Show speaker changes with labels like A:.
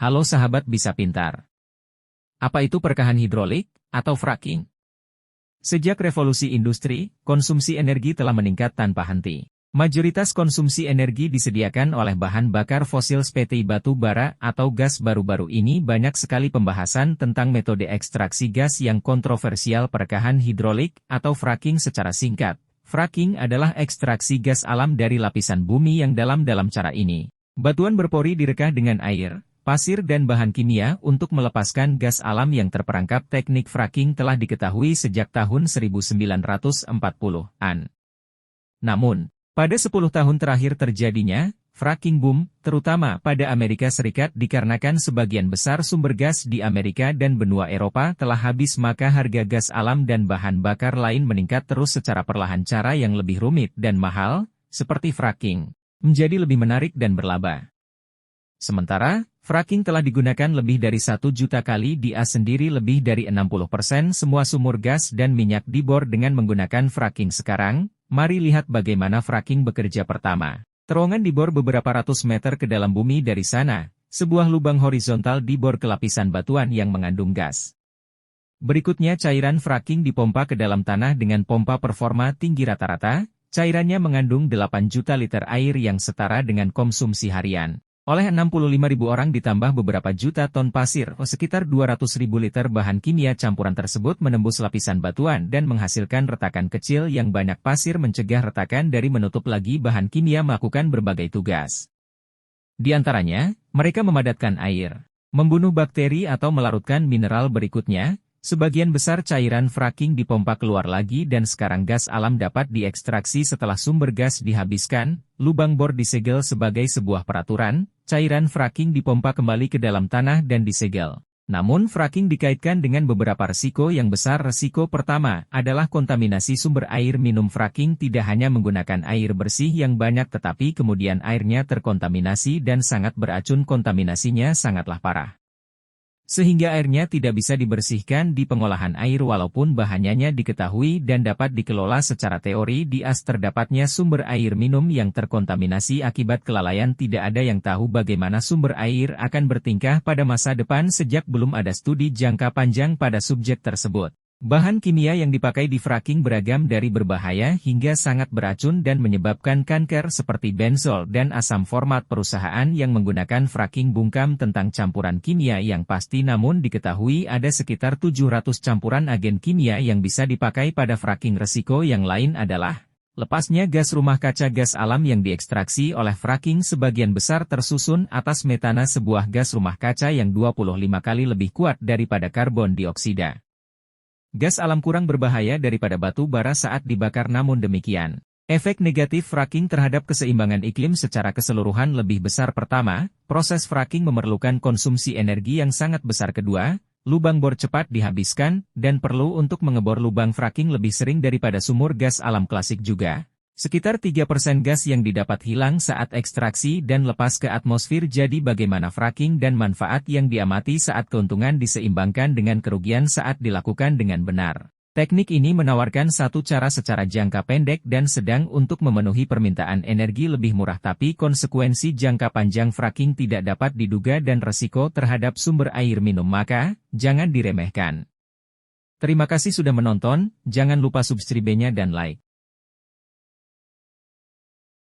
A: Halo sahabat bisa pintar. Apa itu perkahan hidrolik, atau fracking? Sejak revolusi industri, konsumsi energi telah meningkat tanpa henti. Mayoritas konsumsi energi disediakan oleh bahan bakar fosil seperti batu bara atau gas. Baru-baru ini banyak sekali pembahasan tentang metode ekstraksi gas yang kontroversial. Perkahan hidrolik, atau fracking secara singkat. Fracking adalah ekstraksi gas alam dari lapisan bumi yang dalam. Dalam cara ini, batuan berpori direka dengan air, pasir dan bahan kimia untuk melepaskan gas alam yang terperangkap. Teknik fracking telah diketahui sejak tahun 1940-an. Namun, pada 10 tahun terakhir terjadinya fracking boom, terutama pada Amerika Serikat dikarenakan sebagian besar sumber gas di Amerika dan benua Eropa telah habis, maka harga gas alam dan bahan bakar lain meningkat terus secara perlahan. Cara yang lebih rumit dan mahal, seperti fracking, menjadi lebih menarik dan berlaba. Sementara, fracking telah digunakan lebih dari 1 juta kali di AS sendiri. Lebih dari 60% semua sumur gas dan minyak dibor dengan menggunakan fracking sekarang. Mari lihat bagaimana fracking bekerja. Pertama, terowongan dibor beberapa ratus meter ke dalam bumi. Dari sana, sebuah lubang horizontal dibor ke lapisan batuan yang mengandung gas. Berikutnya cairan fracking dipompa ke dalam tanah dengan pompa performa tinggi. Rata-rata, cairannya mengandung 8 juta liter air yang setara dengan konsumsi harian oleh 65.000 orang, ditambah beberapa juta ton pasir, sekitar 200.000 liter bahan kimia. Campuran tersebut menembus lapisan batuan dan menghasilkan retakan kecil yang banyak. Pasir mencegah retakan dari menutup lagi. Bahan kimia melakukan berbagai tugas. Di antaranya, mereka memadatkan air, membunuh bakteri atau melarutkan mineral. Berikutnya, sebagian besar cairan fracking dipompa keluar lagi dan sekarang gas alam dapat diekstraksi. Setelah sumber gas dihabiskan, lubang bor disegel sebagai sebuah peraturan. Cairan fracking dipompa kembali ke dalam tanah dan disegel. Namun fracking dikaitkan dengan beberapa resiko yang besar. Resiko pertama adalah kontaminasi sumber air minum. Fracking tidak hanya menggunakan air bersih yang banyak, tetapi kemudian airnya terkontaminasi dan sangat beracun. Kontaminasinya sangatlah parah, sehingga airnya tidak bisa dibersihkan di pengolahan air walaupun bahannya diketahui dan dapat dikelola secara teori. Di AS terdapatnya sumber air minum yang terkontaminasi akibat kelalaian. Tidak ada yang tahu bagaimana sumber air akan bertingkah pada masa depan sejak belum ada studi jangka panjang pada subjek tersebut. Bahan kimia yang dipakai di fracking beragam, dari berbahaya hingga sangat beracun dan menyebabkan kanker seperti benzol dan asam format. Perusahaan yang menggunakan fracking bungkam tentang campuran kimia yang pasti, namun diketahui ada sekitar 700 campuran agen kimia yang bisa dipakai pada fracking. Resiko yang lain adalah lepasnya gas rumah kaca. Gas alam yang diekstraksi oleh fracking sebagian besar tersusun atas metana, sebuah gas rumah kaca yang 25 kali lebih kuat daripada karbon dioksida. Gas alam kurang berbahaya daripada batu bara saat dibakar. Namun demikian, efek negatif fracking terhadap keseimbangan iklim secara keseluruhan lebih besar. Pertama, proses fracking memerlukan konsumsi energi yang sangat besar. Kedua, lubang bor cepat dihabiskan, dan perlu untuk mengebor lubang fracking lebih sering daripada sumur gas alam klasik juga. Sekitar 3% gas yang didapat hilang saat ekstraksi dan lepas ke atmosfer. Jadi bagaimana fracking dan manfaat yang diamati saat keuntungan diseimbangkan dengan kerugian saat dilakukan dengan benar? Teknik ini menawarkan satu cara secara jangka pendek dan sedang untuk memenuhi permintaan energi lebih murah, tapi konsekuensi jangka panjang fracking tidak dapat diduga dan resiko terhadap sumber air minum maka jangan diremehkan. Terima kasih sudah menonton, jangan lupa subscribe-nya dan like.